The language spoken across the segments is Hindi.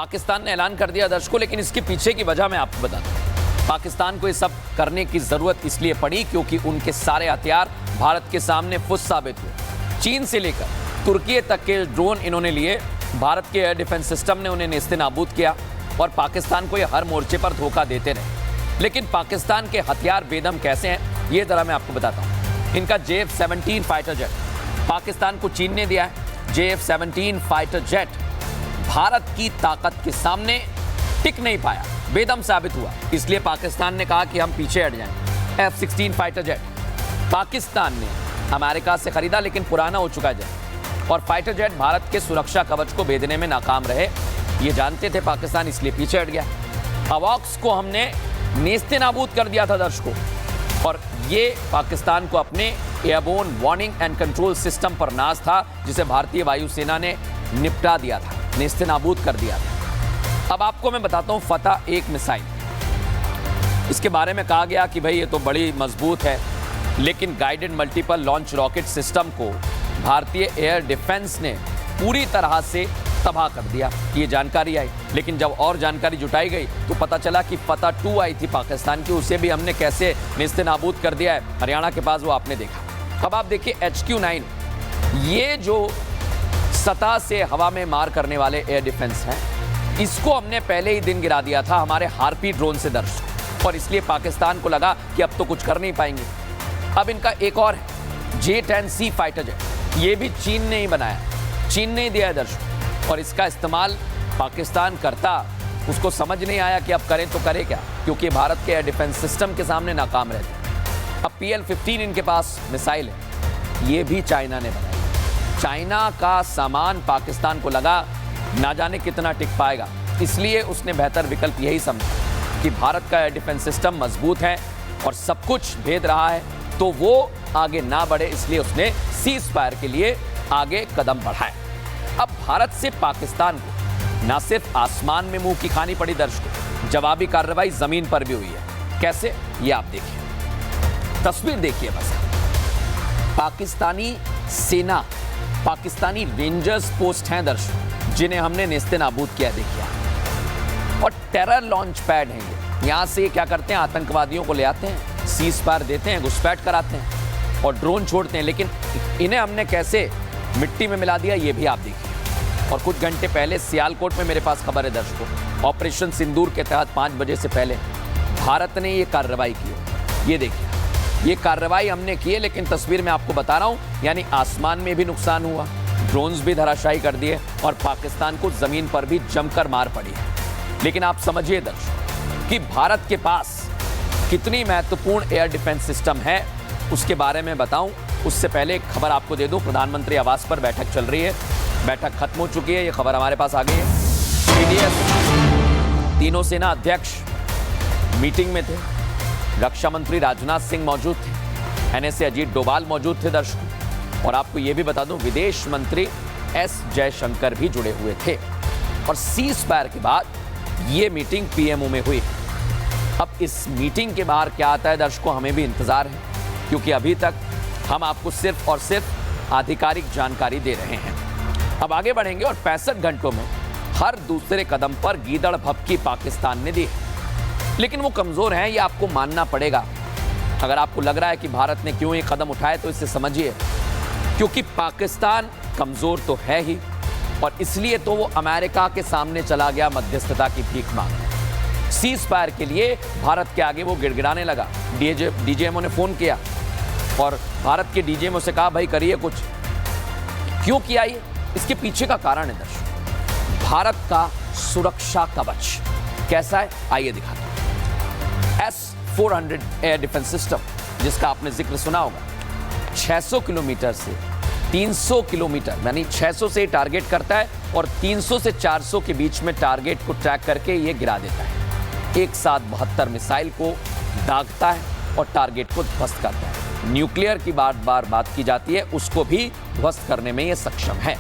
पाकिस्तान ने ऐलान कर दिया दर्शकों, लेकिन इसके पीछे की वजह मैं आपको बताता हूं। पाकिस्तान को ये सब करने की जरूरत इसलिए पड़ी क्योंकि उनके सारे हथियार भारत के सामने फुस साबित हुए। चीन से लेकर तुर्की तक के ड्रोन इन्होंने लिए, भारत के एयर डिफेंस सिस्टम ने उन्हें नेस्तनाबूद किया और पाकिस्तान को ये हर मोर्चे पर धोखा देते रहे। लेकिन पाकिस्तान के हथियार बेदम कैसे हैं ये जरा मैं आपको बताता हूं। इनका JF-17 फाइटर जेट पाकिस्तान को चीन ने दिया है। JF-17 फाइटर जेट भारत की ताकत के सामने टिक नहीं पाया, बेदम साबित हुआ। इसलिए पाकिस्तान ने कहा कि हम पीछे हट जाएं। F-16 फाइटर जेट पाकिस्तान ने अमेरिका से खरीदा, लेकिन पुराना हो चुका जेट, और फाइटर जेट भारत के सुरक्षा कवच को भेदने में नाकाम रहे। ये जानते थे पाकिस्तान, इसलिए पीछे हट गया। अवॉक्स को हमने नेस्तनाबूद कर दिया था दर्शकों, और ये पाकिस्तान को अपने airborne warning and control system पर नाज था, जिसे भारतीय वायुसेना ने निपटा दिया था, नेस्तनाबूद कर दिया था। अब आपको मैं बताता हूं फतह 1 मिसाइल। इसके बारे में कहा गया कि भाई ये तो बड़ी मजबूत है, लेकिन guided multiple launch rocket system को भारतीय एयर डिफेंस ने पूरी तरह से तबाह कर दिया, ये जानकारी आई। लेकिन जब और जानकारी जुटाई गई तो पता चला कि फतह 2 आई थी पाकिस्तान की, उसे भी हमने कैसे नेस्तनाबूद कर दिया है हरियाणा के पास, वो आपने देखा। अब आप देखिए HQ-9, ये जो सतह से हवा में मार करने वाले एयर डिफेंस हैं, इसको हमने पहले ही दिन गिरा दिया था हमारे हार्पी ड्रोन से दर्शक, और इसलिए पाकिस्तान को लगा कि अब तो कुछ कर नहीं पाएंगे। अब इनका एक और है J-10C फाइटर जेट, ये भी चीन ने ही बनाया, चीन ने ही दिया है दर्शक, और इसका इस्तेमाल पाकिस्तान करता, उसको समझ नहीं आया कि अब करें तो करें क्या, क्योंकि भारत के एयर डिफेंस सिस्टम के सामने नाकाम रहते। अब PL-15 इनके पास मिसाइल है, ये भी चाइना ने बनाई। चाइना का सामान पाकिस्तान को लगा ना जाने कितना टिक पाएगा, इसलिए उसने बेहतर विकल्प यही समझा कि भारत का एयर डिफेंस सिस्टम मजबूत है और सब कुछ भेद रहा है, तो वो आगे ना बढ़े, इसलिए उसने सीज फायर के लिए आगे कदम बढ़ाए। अब भारत से पाकिस्तान को ना सिर्फ आसमान में मुंह की खानी पड़ी दर्शकों, जवाबी कार्रवाई जमीन पर भी हुई है। कैसे, ये आप देखिए, तस्वीर देखिए बस। पाकिस्तानी सेना, पाकिस्तानी रेंजर्स पोस्ट हैं दर्शकों, जिन्हें हमने नेस्तनाबूद किया, देखिए। और टेरर लॉन्च पैड हैं ये, यहां से क्या करते हैं, आतंकवादियों को ले आते हैं, सीज फायर देते हैं, घुसपैठ कराते हैं और ड्रोन छोड़ते हैं। लेकिन इन्हें हमने कैसे मिट्टी में मिला दिया, ये भी आप देखिए। और कुछ घंटे पहले सियालकोट में मेरे पास खबर है दर्शकों, ऑपरेशन सिंदूर के तहत 5 बजे से पहले भारत ने ये कार्रवाई की। ये देखिए, ये कार्रवाई हमने की है, लेकिन तस्वीर में आपको बता रहा हूं, यानी आसमान में भी नुकसान हुआ, ड्रोन्स भी धराशायी कर दिए और पाकिस्तान को जमीन पर भी जमकर मार पड़ी है। लेकिन आप समझिए दर्शकों कि भारत के पास कितनी महत्वपूर्ण एयर डिफेंस सिस्टम है, उसके बारे में बताऊं उससे पहले एक खबर आपको दे दूं। प्रधानमंत्री आवास पर बैठक चल रही है, बैठक खत्म हो चुकी है, ये खबर हमारे पास आ गई है। CDS तीनों सेना अध्यक्ष मीटिंग में थे, रक्षा मंत्री राजनाथ सिंह मौजूद थे, NSA अजीत डोभाल मौजूद थे दर्शकों, और आपको यह भी बता दूं विदेश मंत्री S जयशंकर भी जुड़े हुए थे। और सीज फायर के बाद यह मीटिंग PMO में हुई। अब इस मीटिंग के बाहर क्या आता है दर्शकों, हमें भी इंतजार है, क्योंकि अभी तक हम आपको सिर्फ और सिर्फ आधिकारिक जानकारी दे रहे हैं। अब आगे बढ़ेंगे और 65 घंटों में हर दूसरे कदम पर गीदड़ भभकी पाकिस्तान ने दी है, लेकिन वो कमजोर हैं, ये आपको मानना पड़ेगा। अगर आपको लग रहा है कि भारत ने क्यों ये कदम उठाए, तो इसे समझिए, क्योंकि पाकिस्तान कमजोर तो है ही, और इसलिए तो वो अमेरिका के सामने चला गया मध्यस्थता की भीख मांगने। सीज फायर के लिए भारत के आगे वो गिड़गिड़ाने लगा। DGMO ने फोन किया और भारत के DGMO से कहा भाई करिए कुछ। क्यों किया ये, इसके पीछे का कारण है दर्शकों, भारत का सुरक्षा कवच कैसा है, आइए दिखाते हैं। S-400 एयर डिफेंस सिस्टम, जिसका आपने जिक्र सुना होगा, 600 किलोमीटर से 300 किलोमीटर, यानी 600 से टारगेट करता है और 300 से 400 के बीच में टारगेट को ट्रैक करके ये गिरा देता है। एक साथ 72 मिसाइल को दागता है और टारगेट को ध्वस्त करता है। न्यूक्लियर की बात की जाती है, उसको भी ध्वस्त करने में ये सक्षम है।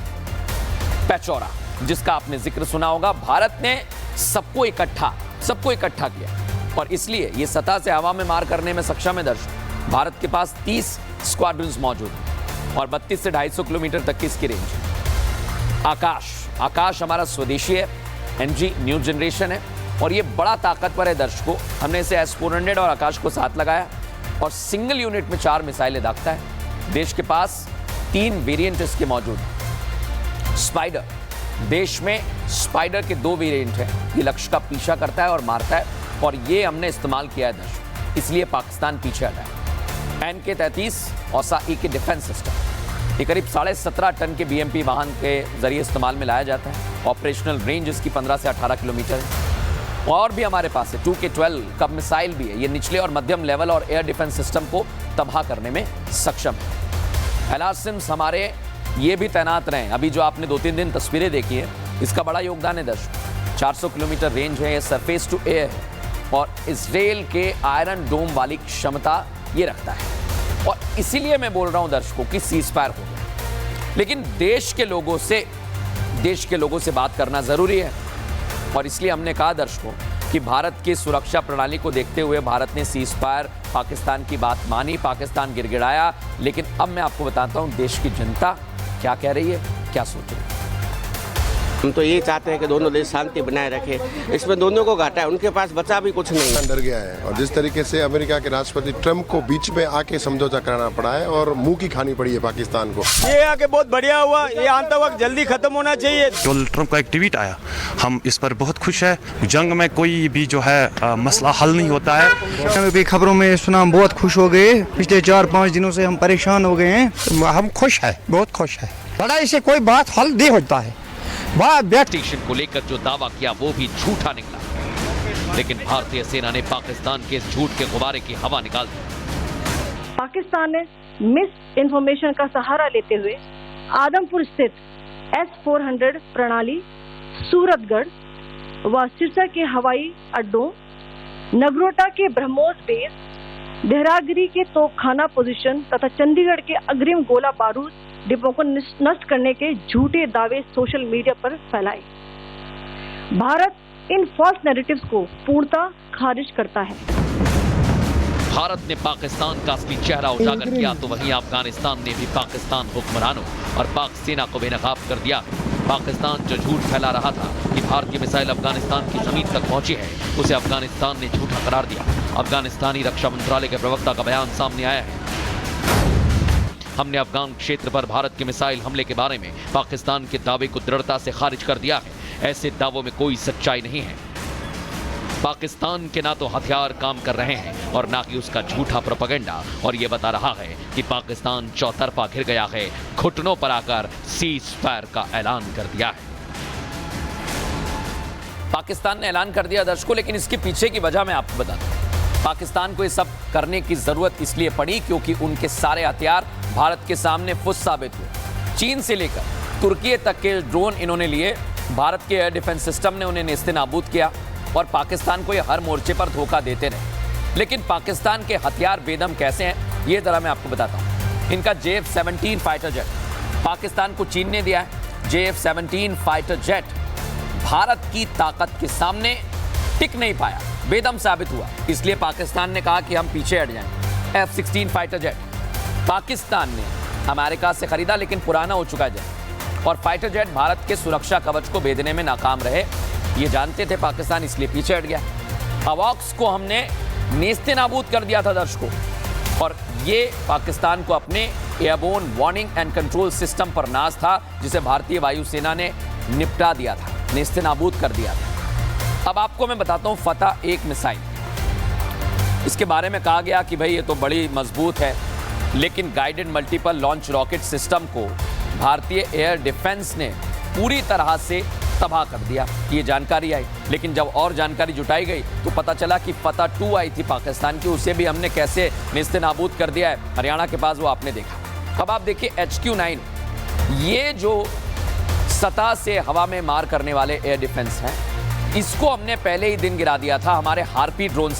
पेचौरा, जिसका आपने जिक्र सुना होगा, भारत ने सबको इकट्ठा किया और इसलिए ये सतह से हवा में मार करने में सक्षम है दर्शक। भारत के पास 30 स्क्वाड्रन्स मौजूद हैं और 32 से 250 किलोमीटर तक की इसकी रेंज है। आकाश हमारा स्वदेशी है, NG न्यू जनरेशन है और ये बड़ा ताकतवर है दर्शकों। हमने इसे S-400 और आकाश को साथ लगाया और सिंगल यूनिट में 4 मिसाइलें दागता है। देश के पास 3 वेरिएंट इसके मौजूद हैं। स्पाइडर, देश में स्पाइडर के 2 वेरिएंट हैं। ये लक्ष्य का पीछा करता है और मारता है और ये हमने इस्तेमाल किया है दर्शकों, इसलिए पाकिस्तान पीछे हटा है। NK-33 OSA-E के डिफेंस सिस्टम, ये करीब 17.5 टन के BMP वाहन के जरिए इस्तेमाल में लाया जाता है। ऑपरेशनल रेंज इसकी 15 से 18 किलोमीटर है। और भी हमारे पास है 2K-12 कब मिसाइल भी है। ये निचले और मध्यम लेवल और एयर डिफेंस सिस्टम को तबाह करने में सक्षम है। LRSIMs हमारे ये भी तैनात रहे। अभी जो आपने 2-3 दिन तस्वीरें देखी है, इसका बड़ा योगदान है दर्शकों। 400 किलोमीटर रेंज है, ये सरफेस टू एयर है और इसराइल के आयरन डोम वाली क्षमता ये रखता है। और इसीलिए मैं बोल रहा हूं दर्शकों कि सीज फायर हो गया, लेकिन देश के लोगों से बात करना जरूरी है। और इसलिए हमने कहा दर्शकों कि भारत की सुरक्षा प्रणाली को देखते हुए भारत ने सीज फायर, पाकिस्तान की बात मानी, पाकिस्तान गिड़गिड़ाया। लेकिन अब मैं आपको बताता हूं देश की जनता क्या कह रही है, क्या सोच रही है। हम तो ये चाहते हैं कि दोनों देश शांति बनाए रखे। इसमें दोनों को घाटा है, उनके पास बचा भी कुछ नहीं है। डर गया है और जिस तरीके से अमेरिका के राष्ट्रपति ट्रंप को बीच में आके समझौता कराना पड़ा है और मुंह की खानी पड़ी है पाकिस्तान को। ये आके बहुत बढ़िया हुआ, ये आतंक जल्दी खत्म होना चाहिए। डोनाल्ड ट्रंप का एक ट्वीट आया, हम इस पर बहुत खुश है। जंग में कोई भी जो है मसला हल नहीं होता है। हमें भी खबरों में सुना, हम बहुत खुश हो गए। पिछले 4-5 दिनों से हम परेशान हो गए हैं। हम खुश है, बहुत खुश है। लड़ाई से कोई बात हल नहीं होता है। स्टेशन को लेकर जो दावा किया वो भी झूठा निकला, लेकिन भारतीय सेना ने पाकिस्तान के इस झूठ के गुब्बारे की हवा निकाल दी। पाकिस्तान ने मिस इन्फॉर्मेशन का सहारा लेते हुए आदमपुर स्थित S-400 प्रणाली, सूरतगढ़ व सिरसा के हवाई अड्डों, नगरोटा के ब्रह्मोस बेस, देहरागिरी के तोपखाना पोजीशन तथा चंडीगढ़ के अग्रिम गोला बारूद डिपो को नष्ट करने के झूठे दावे सोशल मीडिया पर फैलाए। भारत इन फॉल्स नैरेटिव्स को पूर्णतः खारिज करता है। भारत ने पाकिस्तान का असली चेहरा उजागर किया तो वहीं अफगानिस्तान ने भी पाकिस्तान हुक्मरानों और पाक सेना को बेनकाब कर दिया। पाकिस्तान जो झूठ फैला रहा था कि भारतीय मिसाइल अफगानिस्तान की जमीन तक पहुंची है, उसे अफगानिस्तान ने झूठा करार दिया। अफगानिस्तानी रक्षा मंत्रालय के प्रवक्ता का बयान सामने आया है। हमने अफगान क्षेत्र पर भारत के मिसाइल हमले के बारे में पाकिस्तान के दावे को दृढ़ता से खारिज कर दिया है। ऐसे दावों में कोई सच्चाई नहीं है। पाकिस्तान के ना तो हथियार काम कर रहे हैं और ना ही उसका झूठा प्रोपेगेंडा, और ये बता रहा है कि पाकिस्तान चौतरफा घिर गया है, घुटनों पर आकर सीज फायर का ऐलान कर दिया है। पाकिस्तान ने ऐलान कर दिया दर्शकों, लेकिन इसके पीछे की वजह मैं आपको बताता हूं। पाकिस्तान को ये सब करने की जरूरत इसलिए पड़ी क्योंकि उनके सारे हथियार भारत के सामने फुस साबित हुए। चीन से लेकर तुर्की तक के ड्रोन इन्होंने लिए, भारत के एयर डिफेंस सिस्टम ने उन्हें नेस्तनाबूद किया और पाकिस्तान को ये हर मोर्चे पर धोखा देते रहे। लेकिन पाकिस्तान के हथियार बेदम कैसे हैं, ये जरा मैं आपको बताता हूं। इनका JF-17 फाइटर जेट पाकिस्तान को चीन ने दिया है। JF-17 फाइटर जेट भारत की ताकत के सामने टिक नहीं पाया, बेदम साबित हुआ। इसलिए पाकिस्तान ने कहा कि हम पीछे हट जाएं। F-16 फाइटर जेट पाकिस्तान ने अमेरिका से खरीदा, लेकिन पुराना हो चुका जेट, और फाइटर जेट भारत के सुरक्षा कवच को भेदने में नाकाम रहे। ये जानते थे पाकिस्तान, इसलिए पीछे हट गया। अवॉक्स को हमने नेस्तनाबूद कर दिया था दर्शकों, और ये पाकिस्तान को अपने airborne warning and control system पर नाज था, जिसे भारतीय वायुसेना ने निपटा दिया था, नेस्तनाबूद कर दिया था। अब आपको मैं बताता हूं फतह 1 मिसाइल। इसके बारे में कहा गया कि भाई ये तो बड़ी मजबूत है, लेकिन guided multiple launch rocket system को भारतीय एयर डिफेंस ने पूरी तरह से तबाह कर दिया, ये जानकारी आई। लेकिन जब और जानकारी जुटाई गई तो पता चला कि फतह 2 आई थी पाकिस्तान की, उसे भी हमने कैसे नेस्तनाबूद कर दिया है। हरियाणा के पास वो आपने देखा। अब आप देखिए HQ-9, ये जो सतह से हवा में मार करने वाले एयर डिफेंस हैं, इसको हमने पहले ही दिन गिरा दिया था हमारे हार्पी ड्रोन से।